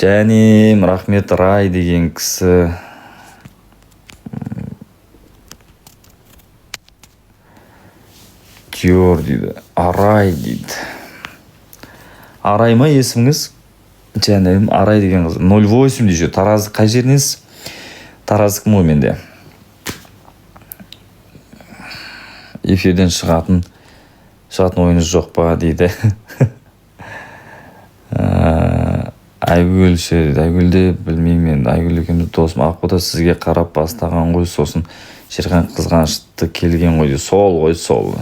Жәнем, рахмет, Рай деген кісі. Диор дейді. Арай дейді. Арай ма есіміңіз? Жәнем, Арай деген қыз. 08 дейді. Таразы қай жерініз? Таразы кім ғой менде? Эфирден шығатын ойыңыз жоқ па дейді. Айгүлде білмеймін, Айгүл екеуміз досым. Ақбота сізге қарап бастаған ғой, сосын Шерхан қызғанышты келген ғой. Сол ғой, сол.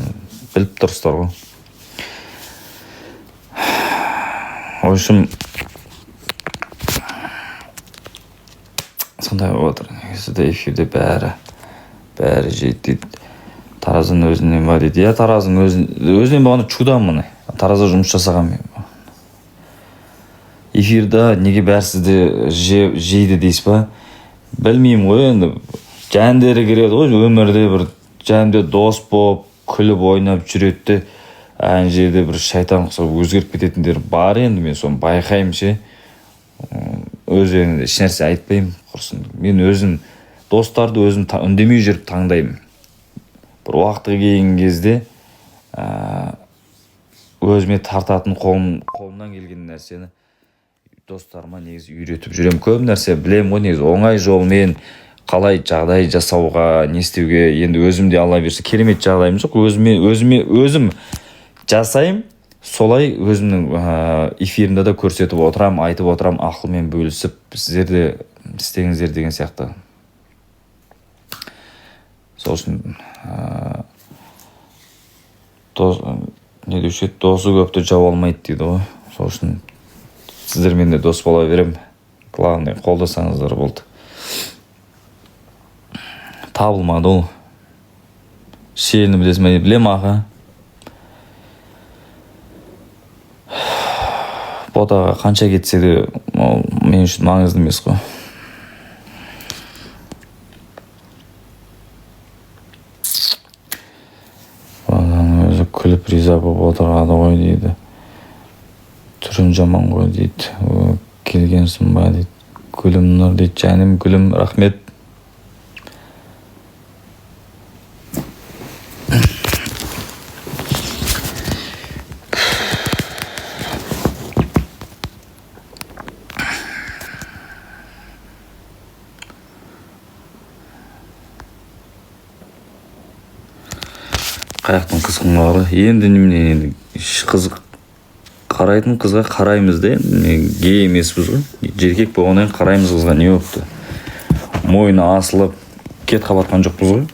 Біліп тұрсыздар ғой. Ойшым сондай отыр. Негізі эфирде бәрі жейді дейді. Таразың өзінен ба дейді. Я Таразың өзінен бағаны чудамын. Таразда жұмыс жасаған мен. Эфирда неге бәрсізді жейді дейсіз ба? Білмеймін ғой, енді жәндері кереді ғой, өмірде бір жәнде дос болып, күліп ойнап жүретті, ән жерде бір шайтан құсап өзгеріп кететіндер бар, енді мен соны байқаймын ше. Өзіңді ешнәрсе айтпаймын, құрсын. Мен өзім достарды өзім үндемей жүріп таңдаймын. Бір уақыты келген кезде өзіме тартатын қолымнан келген нәрсені достарыма негізі үйретіп жүрем. Көп нәрсе білем ғой негізі. Оңай жолмен қалай жағдай жасауға, не істеуге, енді өзімде Алла берсе керемет жағдайым жоқ. Өзім жасаймын, солай өзімнің эфирімде де көрсетіп отырам, айтып отырам, ақылмен бөлісіп, сіздер де істеңіздер деген сияқты. Сол үшін не деуші еді, досы көпті жау алмайды дейді ғой. Сол үшін сіздермен де дос бола берем. Главное, қолдасаңыздар болды. Табылмады ол. Шеліні білесің бе? Білем аға. Ботаға қанша кетсе де, мен үшін маңызды емес қой. Одан өзі күліп риза болып отырады ғой дейді. Түрін жаман ғой дейді. Келгенсің ба дейді. Гүлім Нұр дейді. Жәнем, гүлім, рахмет. Қаяқтың қызғың бары. Енді немене қызық қарайтын қызға қараймыз да, гей емеспіз ғой. Жеркек болғаннан қараймыз қызға, не өпті. Мойны асылып, кет қабатқан жоқпыз ғой.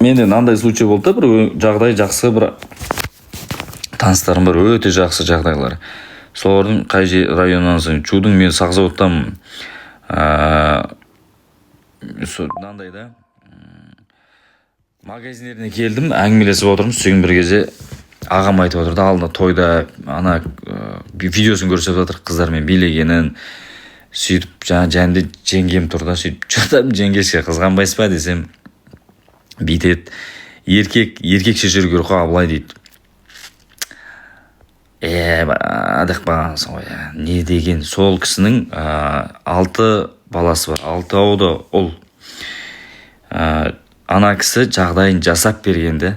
Менде мынандай случай болды, бір жағдай жақсы, бір таныстарым бар, өте жақсы жағдайлар. Солардың қай районнан соң чудың, мен Сақзауыттамын. Мынандай да магазиндеріне келдім, әңгімелесіп отырмыз. Сөйтіп бір кезде ағам айтып отырды, алдында тойда ана видеосын көрсетіп жатыр, қыздармен билегенін. Сөйтіп жәнде жеңгем тұрда, сөйтіп жатам, жеңгеске қызғанбайсыз ба десем, бүйтеді. Еркекше жүру керек қой, абылай дейді. Адық бағансың ғой. Не деген, сол кісінің 6 баласы бар, 6 ауылда ұл. Ана кісі жағдайын жасап бергенде,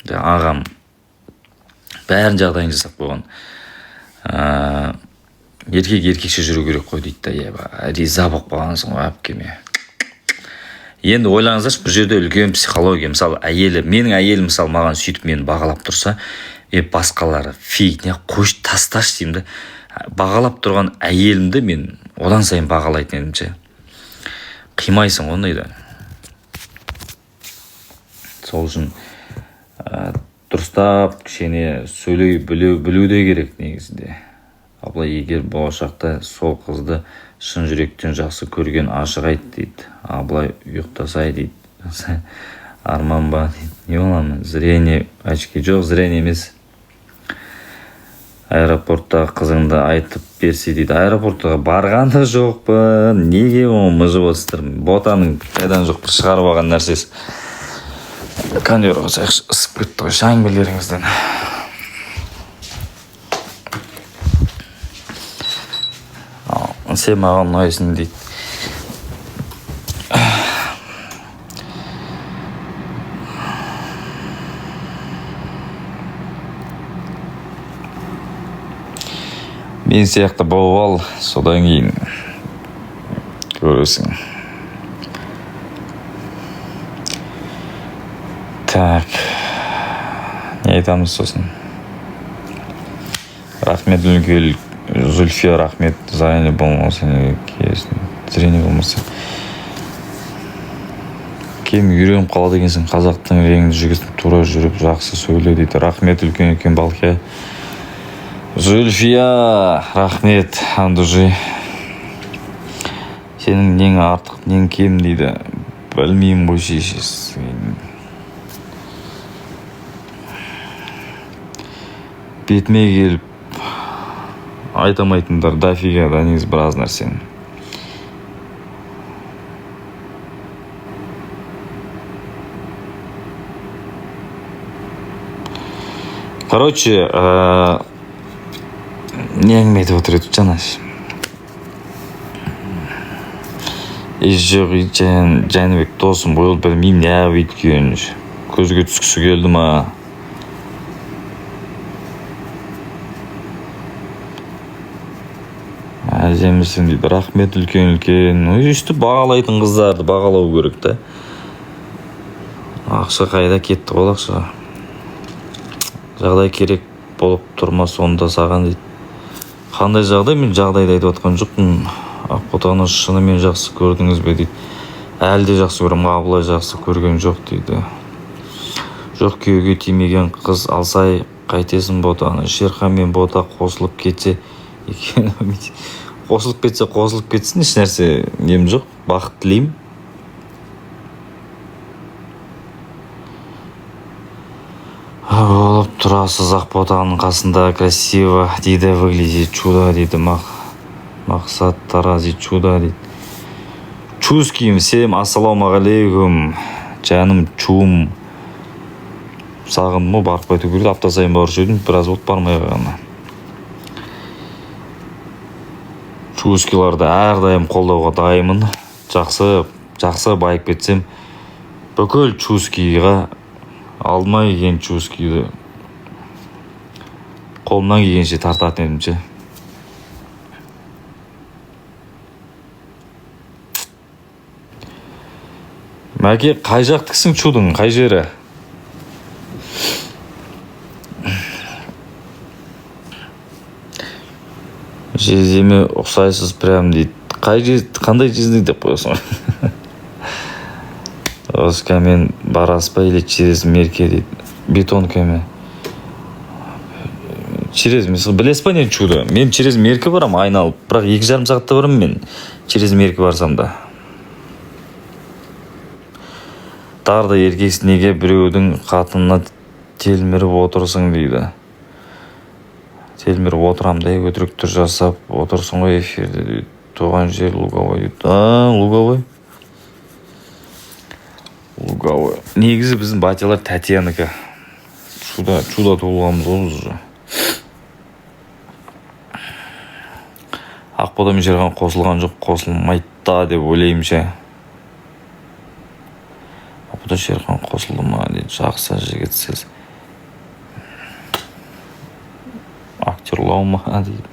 ағам бәрін жағдайын жасап қойған. Еркекше жүру керек қой дейді да, риза болып қалғансың ғой әпкеме. Енді ойлаңыздаршы, бір жерде үлкен психология. Мысалы, менің әйелім мысалы маған сөйтіп мені бағалап тұрса, басқалары фигня қойшы тасташ деймін да. Бағалап тұрған әйелімді мен одан сайын бағалайтын едім ше. Қимайсың ондай да. Сол үшін дұрыстап кішкене сөйлей білу де керек негізінде. Абылай егер болашақта сол қызды шын жүректен жақсы көрген ашық айт дейді. Абылай ұйықтасай дейді. Арман ба дейді. Не боламын? Зрение очки жоқ, зрение емес. Аэропорттағы қызыңды айтып берсе дейді. Аэропорттағы барғанда жоқ па? Неге оны мұжып отырсыздар? Ботаның қайдан жоқ бір шығарып алған нәрсесі. Кондер қосайықшы, ысып кетті ғой әңгімелеріңізден. Сен маған ұнайсың дейді. Мен сияқты болып ал, содан кейін көресің. Так, не айтамыз сосын? Рахмет үлгел, Зульфия, рахмет, зрение болмаса, зрение болмаса. Кем үйреніп қалады екенсің, қазақтың реңді жүгісін тура жүріп жақсы сөйле дейді. Рахмет үлкен екен балқия. Зульфия, рахмет, андужи. Сенің нең артық, нең кем дейді. Білмеймін ғой шешесі. Бетіме келіп айтамайтындар дофига да негізі біраз нәрсені. Короче, не әңгіме айтып отыр еді жанаш. Жоқ, Жәнібек досым ғой, білмеймін не өйткен. Көзге түскісі келді ма? Әжемісің дейді, рахмет үлкен. Өйсті бағалайтын қыздарды бағалау керек та. Ақша қайда кетті ғой ақша. Жағдай керек болып тұрма сонда саған дейді. Қандай жағдай? Мен жағдайды айтып отқан жоқпын. Ақботаны шынымен жақсы көрдіңіз бе дейді. Әлі де жақсы көрем, абылай жақсы көрген жоқ дейді. Жоқ, күйеуге тимеген қыз алсай қайтесің ботаны. Шерхан мен бота қосылып кетсе екен. Қосылып кетсін, еш нәрсе нем жоқ, бақыт тілеймін. Болып тұрасыз Ақботаның қасында, красиво дейді, выглядит чудо дейді. Мақсат Тарази чудо дейді. Чуским, всем ассалаумағалейкум, жаным чум. Сағындым, барып қайту керек, апта сайын барушы едім, біраз болды бармай қалғаны. Чускиларды әрдайым қолдауға дайынмын. Жақсы байып кетсем, бүкіл чускиға алмай келген чускиді қолымнан келгенше тартатын едім ше. Мәке, қай жақтықсың чудың, қай жері? Жездеме ұқсайсыз прям дейді. Қандай жезді деп қойсың? Оскамен бараспа или через мерке дейді. Бетонкамен. Через, білесіз ба не чудо? Мен через мерке барам айналып. Бірақ 2,5 сағатта барам мен. Через мерке барсам да. Тарды еркексін неге біреудің қатынына телміріп отырсың дейді. Телміріп отырам да, өтіріктір жасап отырсың ғой эфирде дейді. Туған жер Луговой дейді. Луговой. Негізі біздің батялар Татьяныкі. Чудо туылғамыз ғой біз. Ақботамен Шерхан қосылған жоқ, қосылмайды да деп ойлаймын ше. Ақбота Шерхан қосылды ма дейді. Жақсы жігітсіз. Актерлау ма дейді.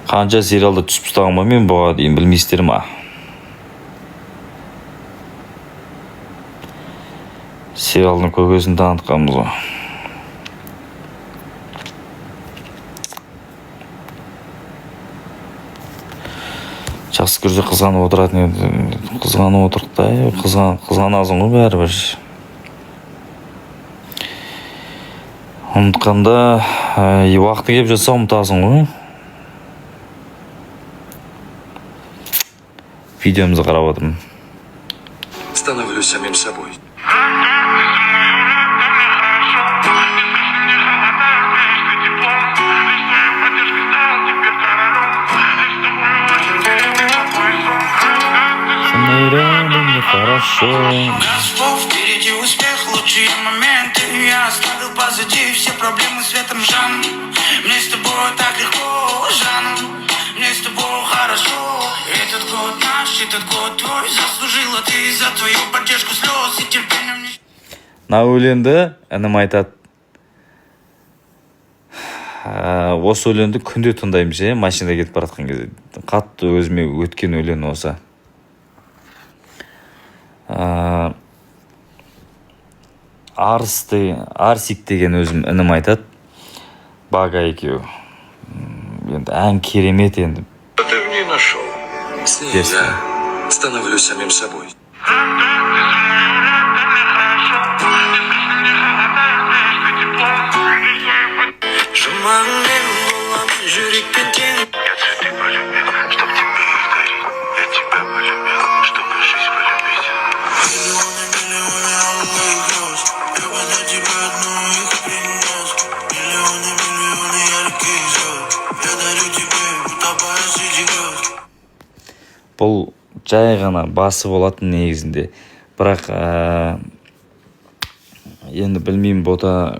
Қанша сериалда түсіп ұстағым ба мен бұға дейін білмейсіздер ма? Сериалдың көбесін танытқанбыз ғой. Жақсы көрсе қызғанып отыратын еді. Қызғанып отырық та, қызғанасың ғой бәрібір. Ұмытқанда уақыты келіп жатса ұмытасың ғой. Видеомызды қарап отырмын. Становлюсь самим собой. Хорошо. Впереди успех, лучшие моменты. Я оставил позади все проблемы светом жан. Мне с тобой так легко наш этот год твой. Заслужила ты за твою поддержку слез и терпением. мына өлеңді інім айтады. Осы өлеңді күнде тыңдаймын ше, машинада кетіп бара жатқан кезде. Қатты өзіме өткен өлең осы. Арсик деген өзім інім айтады. Бага екеу. Енді ән керемет енді. Ты в ней нашел. С ней Песня. я становлюсь самим собой. Жумаңмен боламын жүрекпен тең. Я цветы полюбил, чтоб тебе их дарить. Я тебя полюбил, чтобы жизнь полюбить. Миллионы алых роз. Я бы для тебя одну их принес. Миллионы ярких звезд. Я дарю тебе, утопая среди грез. Бұл жай ғана басы болатын негізінде. Бірақ енді білмеймін, бота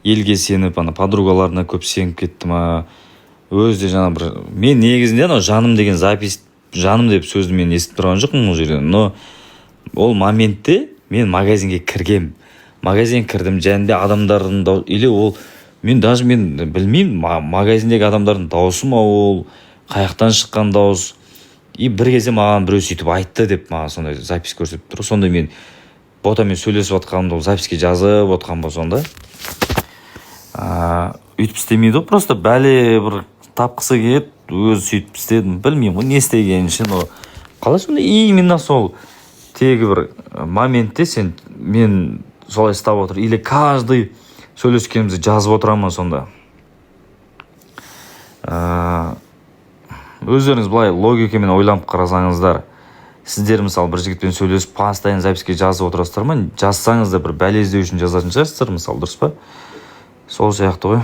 елге сеніп, подругаларына көп сеніп кетті ма, өзі жаңа бір... Мен негізінде жаным деген запись, жаным деп сөзді мен естіп тұрған жоқпын ол жерден. Но ол моментте мен магазинге кіргем. Магазин кірдім, жәнде адамдардың дауысы... Или ол... Мен білмеймін, магазиндегі адамдардың дауысы ма ол, қаяқтан шыққан дауыс. И бір кезде маған біреу сөйтіп айтты деп маған сондай запись көрсетіп тұр. Сонда мен ботамен сөйлесіп отқанымда ол записке жазып отқан бол сонда. Үйтіп істемейді, просто бәле бір тапқысы келеді, өзі сөйтіп істедім. Білмеймін ғой, не істегенін үшін. Қалай сонда именно сол тегі бір моментте мен солай істап отыр. Или каждый сөйлескенімізді жазып отырамын сонда. Өздеріңіз былай логикамен ойланып қарасаңыздар, сіздер мысалы бір жігітпен сөйлесіп постоянно записке жазып отырасыздар ма? Жазсаңыз да бір бәле іздеу үшін жазатын шығарсыздар мысалы, дұрыс па? Сол сияқты ғой.